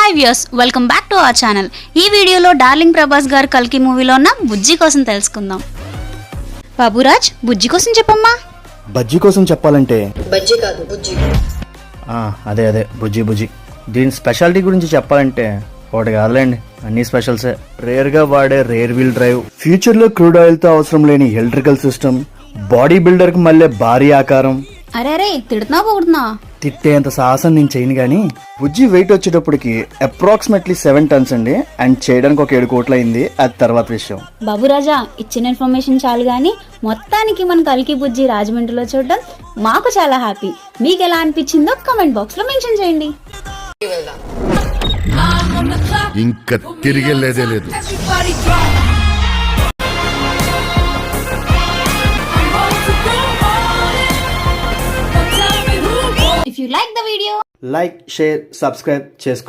Hi viewers, welcome back to our channel. ఈ వీడియోలో darling Prabhas గారు కల్కి మూవీలో ఉన్న బుజ్జి కోసం తెలుసుకుందాం. బాబురాజ్, బుజ్జి కోసం చెప్పమ్మా. బజ్జీ కోసం చెప్పాలంటే బజ్జీ కాదు బుజ్జి. అదే బుజ్జి. దీని స్పెషాలిటీ గురించి చెప్పాలంటే ఒకటి కాదులేండి, అన్ని స్పెషల్సే. రేర్ గా వాడే రేర్ వీల్ డ్రైవ్, ఫ్యూచర్ లో క్రూడ్ ఆయిల్ తో అవసరం లేని ఎలక్ట్రికల్ సిస్టమ్, బాడీ బిల్డర్ కి మళ్ళీ భారీ ఆకారం. అరే తిడుతున్నా పోగుడుతున్నా? తిట్టేంత సాహసం నేను చేయను గానీ బుజ్జి వెయిట్ వచ్చేటప్పటికి అప్రాక్సిమేట్లీ 7 tons అండి. అండ్ చేయడానికి ఒక 7 కోట్లు అయింది, అది తర్వాత విషయం. బాబురాజా, ఇచ్చిన ఇన్ఫర్మేషన్ చాలు గానీ మొత్తానికి మన కల్కి బుజ్జి రాజమండ్రిలో చూడడం మాకు చాలా హ్యాపీ. మీకు ఎలా అనిపించిందో కామెంట్ బాక్స్ లో మెన్షన్ చేయండి. ఇంకా తిరిగేలేదే లేదు. If you like the video, like, share, subscribe చేసుకోండి.